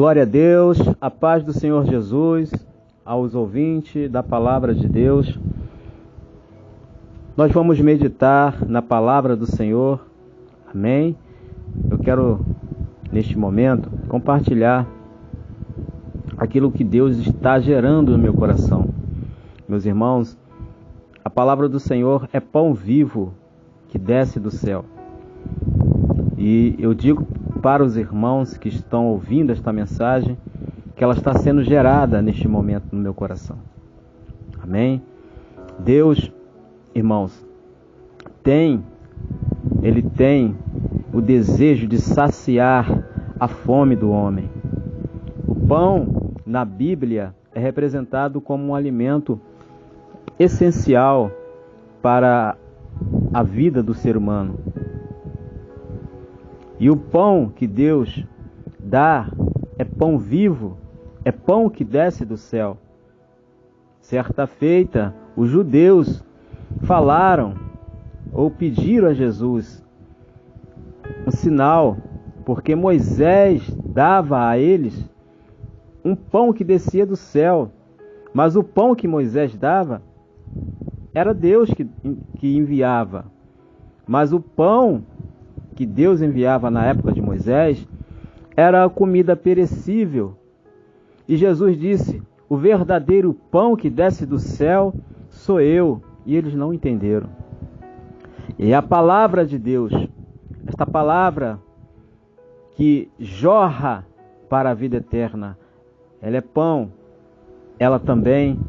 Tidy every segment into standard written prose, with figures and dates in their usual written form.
Glória a Deus, a paz do Senhor Jesus, aos ouvintes da Palavra de Deus. Nós vamos meditar na Palavra do Senhor, amém? Eu quero, neste momento, compartilhar aquilo que Deus está gerando no meu coração. Meus irmãos, a Palavra do Senhor é pão vivo que desce do céu. E eu digo para os irmãos que estão ouvindo esta mensagem, que ela está sendo gerada neste momento no meu coração. Amém? Deus, irmãos, Ele tem o desejo de saciar a fome do homem. O pão, na Bíblia, é representado como um alimento essencial para a vida do ser humano. E o pão que Deus dá é pão vivo, é pão que desce do céu. Certa feita, os judeus falaram ou pediram a Jesus um sinal, porque Moisés dava a eles um pão que descia do céu, mas o pão que Moisés dava era Deus que enviava. Mas o pão que Deus enviava na época de Moisés era a comida perecível. E Jesus disse: o verdadeiro pão que desce do céu sou eu. E eles não entenderam. E a palavra de Deus, esta palavra que jorra para a vida eterna, ela é pão, ela também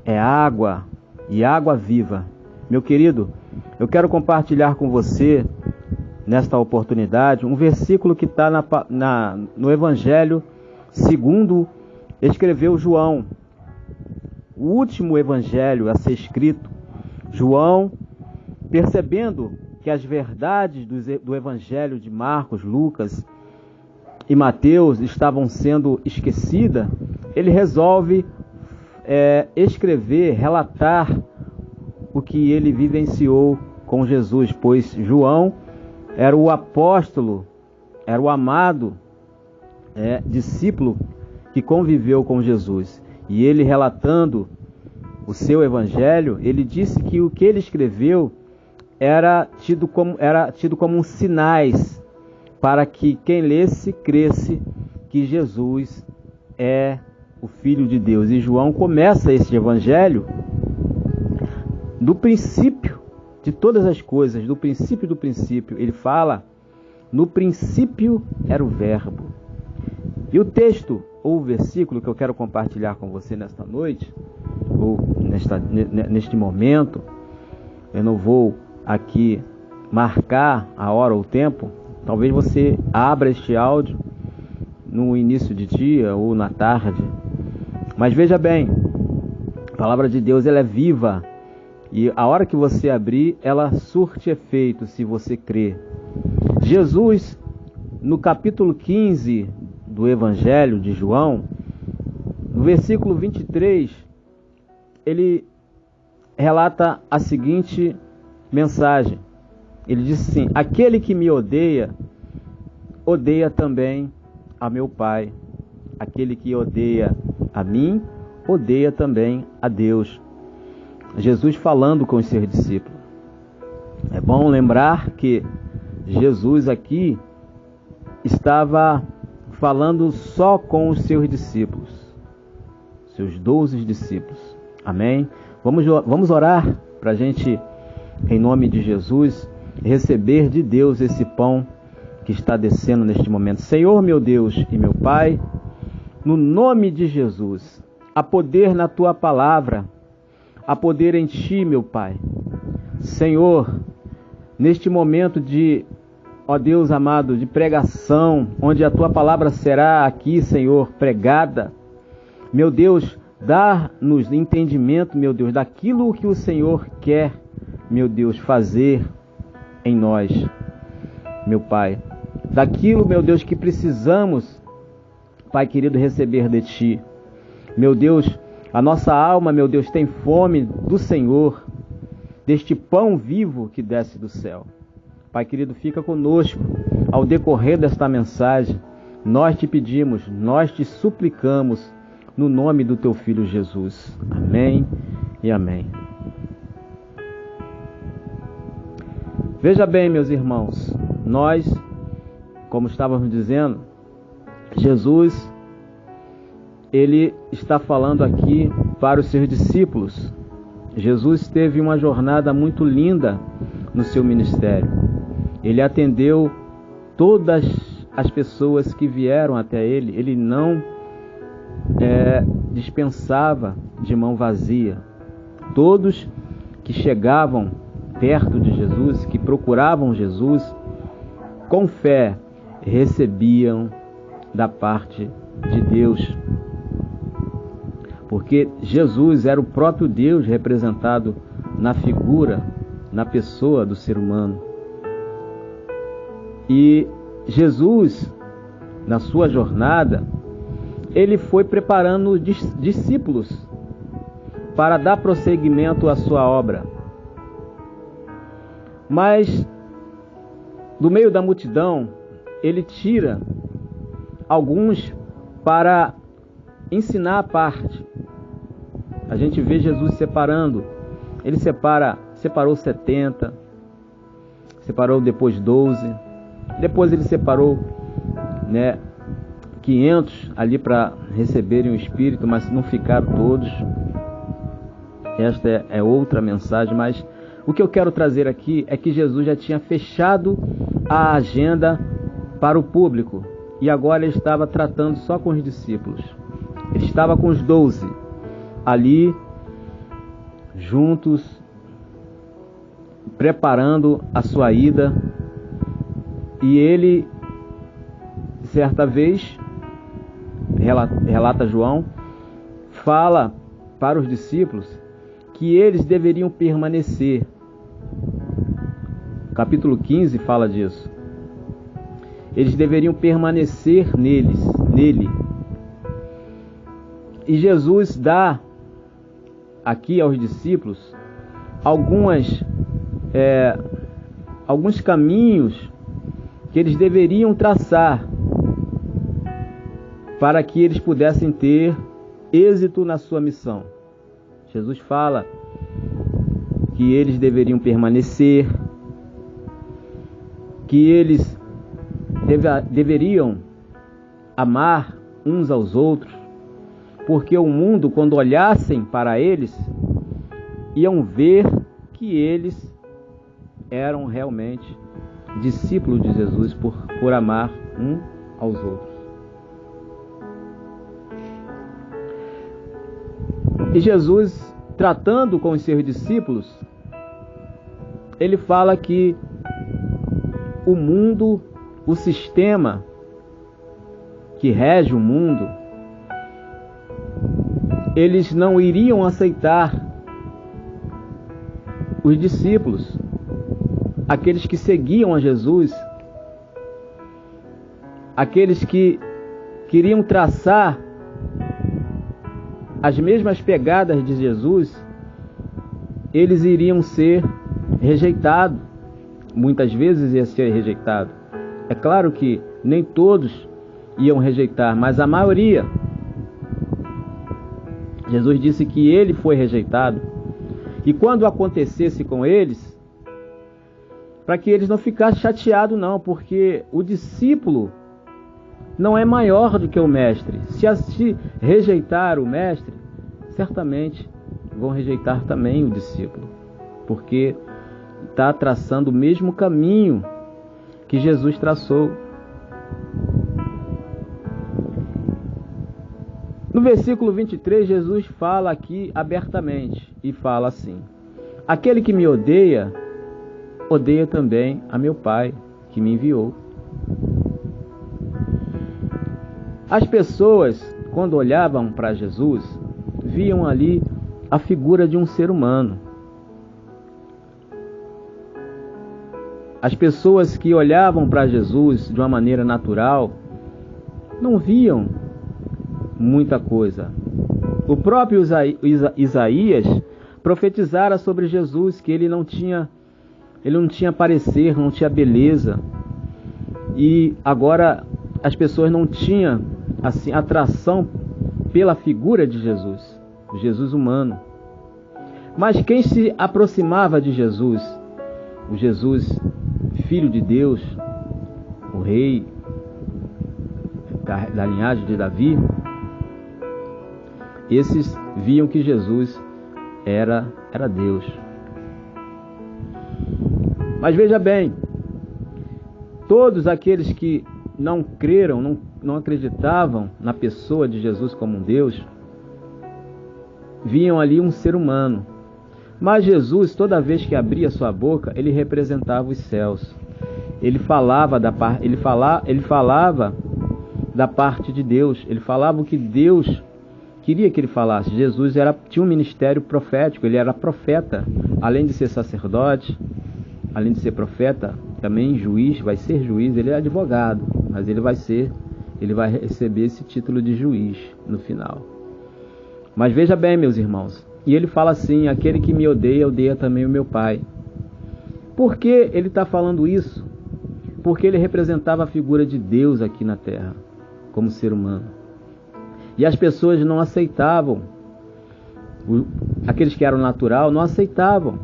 é água, e água viva. Meu querido, eu quero compartilhar com você, nesta oportunidade, um versículo que está no Evangelho segundo escreveu João. O último Evangelho a ser escrito. João, percebendo que as verdades do Evangelho de Marcos, Lucas e Mateus estavam sendo esquecidas, ele resolve escrever, relatar o que ele vivenciou com Jesus, pois João era o apóstolo, era o amado discípulo que conviveu com Jesus. E ele, relatando o seu evangelho, ele disse que o que ele escreveu era tido como sinais para que quem lesse, cresce que Jesus é o Filho de Deus. E João começa esse evangelho do princípio de todas as coisas, do princípio. Ele fala: no princípio era o verbo. E o texto, ou o versículo que eu quero compartilhar com você nesta noite, ou neste momento, eu não vou aqui marcar a hora ou o tempo, talvez você abra este áudio no início de dia ou na tarde, mas veja bem, a palavra de Deus ela é viva, e a hora que você abrir, ela surte efeito se você crer. Jesus, no capítulo 15 do Evangelho de João, no versículo 23, ele relata a seguinte mensagem. Ele diz assim: aquele que me odeia, odeia também a meu Pai. Aquele que odeia a mim, odeia também a Deus. Jesus falando com os seus discípulos. É bom lembrar que Jesus aqui estava falando só com os seus discípulos, seus 12 discípulos. Amém? Vamos orar para a gente, em nome de Jesus, receber de Deus esse pão que está descendo neste momento. Senhor, meu Deus e meu Pai, no nome de Jesus, há poder na Tua palavra, há poder em Ti, meu Pai. Senhor, neste momento de, ó Deus amado, de pregação, onde a Tua palavra será aqui, Senhor, pregada, meu Deus, dá-nos entendimento, meu Deus, daquilo que o Senhor quer, meu Deus, fazer em nós, meu Pai. Daquilo, meu Deus, que precisamos, Pai querido, receber de Ti. Meu Deus, a nossa alma, meu Deus, tem fome do Senhor, deste pão vivo que desce do céu. Pai querido, fica conosco ao decorrer desta mensagem. nós te pedimos, nós te suplicamos, no nome do teu Filho Jesus. Amém e amém. Veja bem, meus irmãos, nós, como estávamos dizendo, Jesus, ele está falando aqui para os seus discípulos. Jesus teve uma jornada muito linda no seu ministério. Ele atendeu todas as pessoas que vieram até ele. Ele não dispensava de mão vazia. Todos que chegavam perto de Jesus, que procuravam Jesus, com fé, recebiam da parte de Deus. Porque Jesus era o próprio Deus representado na figura, na pessoa do ser humano. E Jesus, na sua jornada, ele foi preparando discípulos para dar prosseguimento à sua obra. Mas, do meio da multidão, ele tira alguns para ensinar a parte. A gente vê Jesus separando. Ele separou 70, separou depois 12, depois ele separou 500 ali para receberem o Espírito, mas não ficaram todos. Esta é outra mensagem, mas o que eu quero trazer aqui é que Jesus já tinha fechado a agenda para o público e agora ele estava tratando só com os discípulos. Ele estava com os 12 ali juntos, preparando a sua ida, e ele, certa vez, relata João, fala para os discípulos que eles deveriam permanecer. Capítulo 15 fala disso. Eles deveriam permanecer nele. E Jesus dá aqui aos discípulos alguns caminhos que eles deveriam traçar para que eles pudessem ter êxito na sua missão. Jesus fala que eles deveriam permanecer, que eles deveriam amar uns aos outros, porque o mundo, quando olhassem para eles, iam ver que eles eram realmente discípulos de Jesus por amar um aos outros. E Jesus, tratando com os seus discípulos, ele fala que o mundo, o sistema que rege o mundo, eles não iriam aceitar os discípulos, aqueles que seguiam a Jesus, aqueles que queriam traçar as mesmas pegadas de Jesus, eles iriam ser rejeitados. Muitas vezes ia ser rejeitado. É claro que nem todos iam rejeitar, mas a maioria. Jesus disse que ele foi rejeitado. E quando acontecesse com eles, para que eles não ficassem chateados não, porque o discípulo não é maior do que o mestre. Se rejeitar o mestre, certamente vão rejeitar também o discípulo, porque está traçando o mesmo caminho que Jesus traçou. No versículo 23, Jesus fala aqui abertamente e fala assim: aquele que me odeia, odeia também a meu Pai que me enviou. As pessoas, quando olhavam para Jesus, viam ali a figura de um ser humano. As pessoas que olhavam para Jesus de uma maneira natural não viam muita coisa. O próprio Isaías profetizara sobre Jesus que ele não tinha parecer, não tinha beleza. E agora as pessoas não tinham assim atração pela figura de Jesus, o Jesus humano. Mas quem se aproximava de Jesus, o Jesus Filho de Deus, o Rei da linhagem de Davi, esses viam que Jesus era Deus. Mas veja bem, todos aqueles que não creram, não acreditavam na pessoa de Jesus como um Deus, viam ali um ser humano. Mas Jesus, toda vez que abria sua boca, ele representava os céus. Ele falava da parte de Deus. Ele falava o que Deus queria que ele falasse. Jesus tinha um ministério profético, ele era profeta. Além de ser sacerdote, além de ser profeta, também juiz, vai ser juiz. Ele é advogado, mas ele vai receber esse título de juiz no final. Mas veja bem, meus irmãos, e ele fala assim: aquele que me odeia, odeia também o meu Pai. Por que ele está falando isso? Porque ele representava a figura de Deus aqui na terra, como ser humano. E as pessoas não aceitavam. Aqueles que eram natural não aceitavam.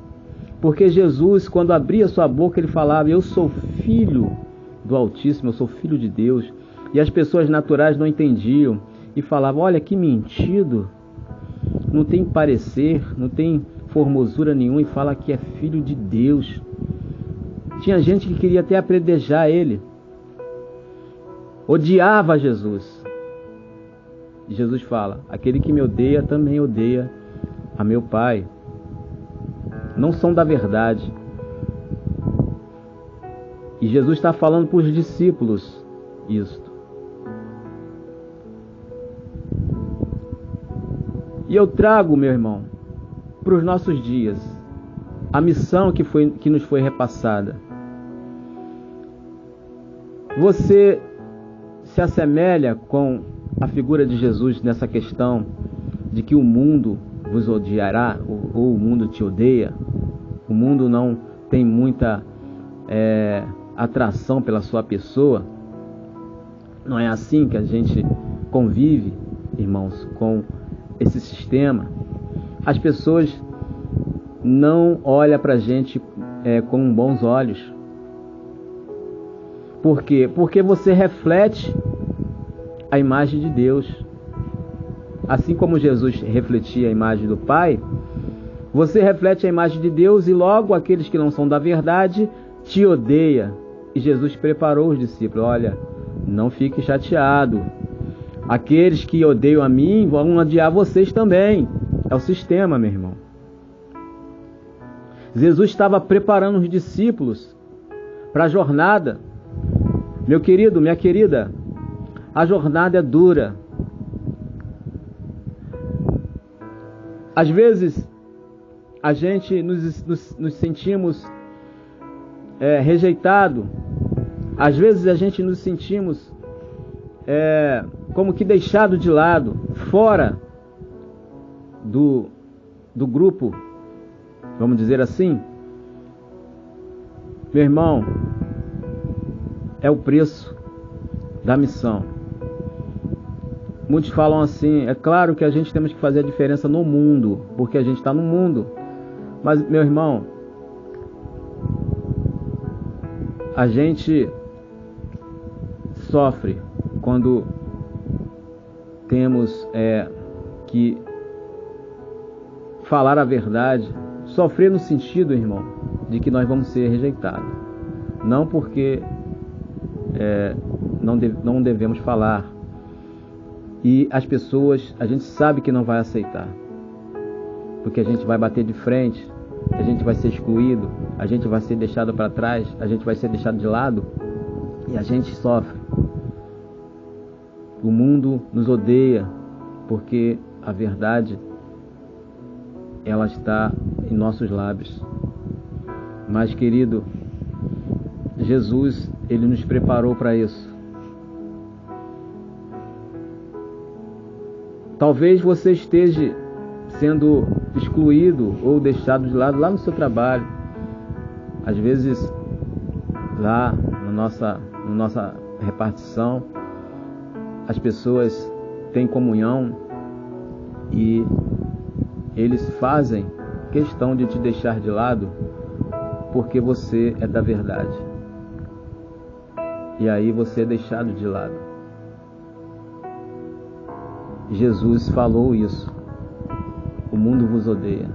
Porque Jesus, quando abria sua boca, ele falava: eu sou filho do Altíssimo, eu sou filho de Deus. E as pessoas naturais não entendiam e falavam: olha que mentido, não tem parecer, não tem formosura nenhuma e fala que é filho de Deus. Tinha gente que queria até apedrejar ele, odiava Jesus. E Jesus fala: aquele que me odeia também odeia a meu Pai. Não são da verdade. E Jesus está falando para os discípulos isto. E eu trago, meu irmão, para os nossos dias, a missão que nos foi repassada. Você se assemelha com a figura de Jesus nessa questão de que o mundo vos odiará, ou o mundo te odeia? O mundo não tem muita atração pela sua pessoa? Não é assim que a gente convive, irmãos, com esse sistema? As pessoas não olham para a gente com bons olhos. Por quê? Porque você reflete a imagem de Deus. Assim como Jesus refletia a imagem do Pai, você reflete a imagem de Deus, e logo aqueles que não são da verdade te odeiam. E Jesus preparou os discípulos: olha, não fique chateado. Aqueles que odeiam a mim vão odiar vocês também. É o sistema, meu irmão. Jesus estava preparando os discípulos para a jornada. Meu querido, minha querida, a jornada é dura. Às vezes, a gente nos sentimos rejeitado. Às vezes, a gente nos sentimos como que deixado de lado, fora do grupo, vamos dizer assim. Meu irmão, é o preço da missão. Muitos falam assim: é claro que a gente temos que fazer a diferença no mundo, porque a gente está no mundo. Mas, meu irmão, a gente sofre quando temos que falar a verdade. Sofrer no sentido, irmão, de que nós vamos ser rejeitados. Não porque não devemos falar. E as pessoas, a gente sabe que não vai aceitar. Porque a gente vai bater de frente, a gente vai ser excluído, a gente vai ser deixado para trás, a gente vai ser deixado de lado. E a gente sofre. O mundo nos odeia porque a verdade, ela está em nossos lábios. Mas, querido, Jesus, ele nos preparou para isso. Talvez você esteja sendo excluído ou deixado de lado lá no seu trabalho. Às vezes, lá na nossa repartição, as pessoas têm comunhão e eles fazem questão de te deixar de lado porque você é da verdade. E aí você é deixado de lado. Jesus falou isso. O mundo vos odeia.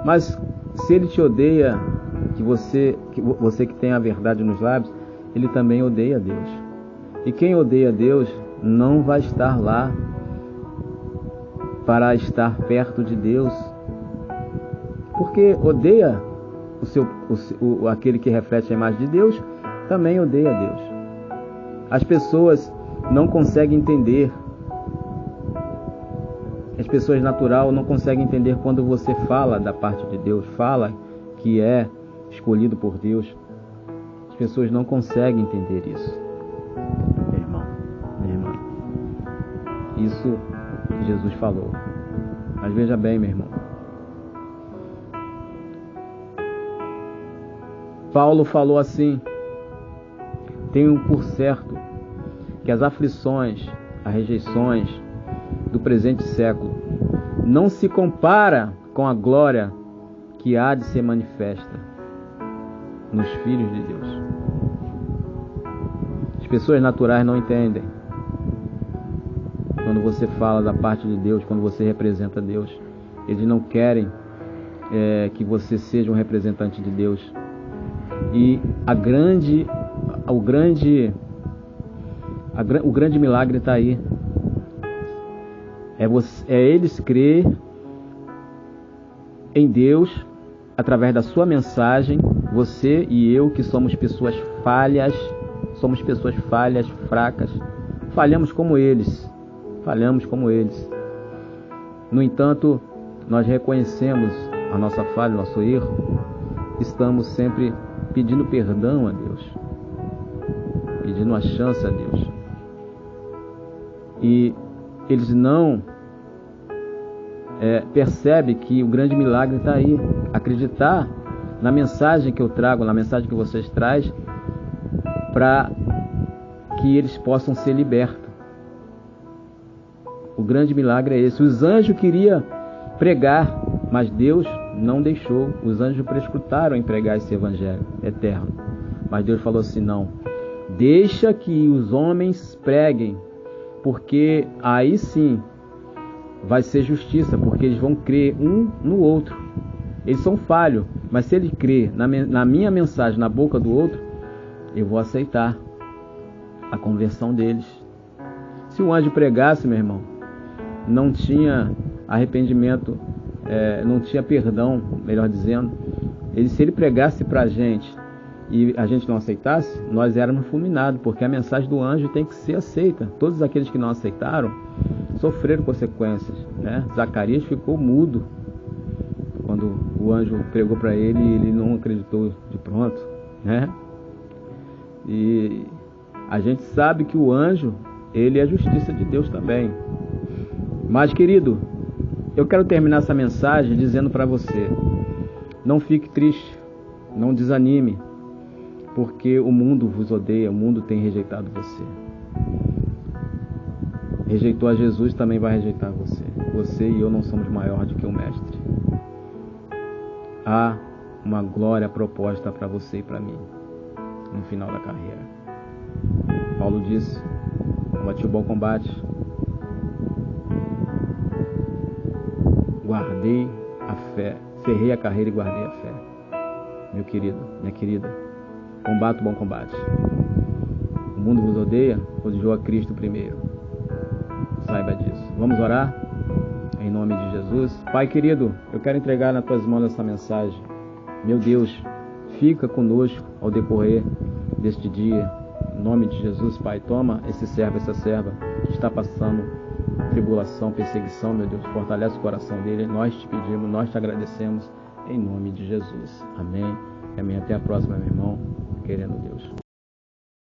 Mas se ele te odeia, que você que tem a verdade nos lábios, ele também odeia Deus. E quem odeia Deus não vai estar lá para estar perto de Deus, porque odeia aquele que reflete a imagem de Deus, também odeia Deus. As pessoas não conseguem entender. As pessoas natural não conseguem entender quando você fala da parte de Deus, fala que é escolhido por Deus. As pessoas não conseguem entender isso, meu irmão, minha irmã. Isso Jesus falou. Mas veja bem, meu irmão. Paulo falou assim: tenho por certo que as aflições, as rejeições do presente século não se compara com a glória que há de ser manifesta nos filhos de Deus. As pessoas naturais não entendem. Quando você fala da parte de Deus, quando você representa Deus, eles não querem que você seja um representante de Deus. E o grande milagre está aí. É eles crer em Deus através da sua mensagem. Você e eu, que somos pessoas falhas, fracas, falhamos como eles. No entanto, nós reconhecemos a nossa falha, o nosso erro. Estamos sempre pedindo perdão a Deus, pedindo uma chance a Deus. E eles não percebem que o grande milagre está aí. Acreditar na mensagem que eu trago, na mensagem que vocês trazem, para que eles possam ser libertos. O grande milagre é esse. Os anjos queriam pregar, mas Deus não deixou. Os anjos prescrutaram em pregar esse evangelho eterno. Mas Deus falou assim: não, deixa que os homens preguem, porque aí sim vai ser justiça, porque eles vão crer um no outro. Eles são falhos, mas se ele crer na minha mensagem na boca do outro, eu vou aceitar a conversão deles. Se o anjo pregasse, meu irmão, não tinha arrependimento, não tinha perdão, melhor dizendo. Se ele pregasse para a gente e a gente não aceitasse, nós éramos fulminados, porque a mensagem do anjo tem que ser aceita. Todos aqueles que não aceitaram sofreram consequências, né? Zacarias ficou mudo quando o anjo pregou para ele e ele não acreditou de pronto, né? E a gente sabe que o anjo, ele é a justiça de Deus também. Mas, querido, eu quero terminar essa mensagem dizendo para você: não fique triste, não desanime, porque o mundo vos odeia, o mundo tem rejeitado você. Rejeitou a Jesus, também vai rejeitar você. Você e eu não somos maior do que o Mestre. Há uma glória proposta para você e para mim no final da carreira. Paulo disse: combati o bom combate, guardei a fé, cerrei a carreira e guardei a fé. Meu querido, minha querida, combata o bom combate. O mundo vos odeia, odiou a Cristo primeiro. Saiba disso. Vamos orar? Em nome de Jesus. Pai querido, eu quero entregar nas tuas mãos essa mensagem. Meu Deus, fica conosco ao decorrer deste dia. Em nome de Jesus, Pai, toma esse servo, essa serva que está passando tribulação, perseguição, meu Deus, fortalece o coração dele. Nós te pedimos, nós te agradecemos, em nome de Jesus. Amém. Amém. Até a próxima, meu irmão, querendo Deus.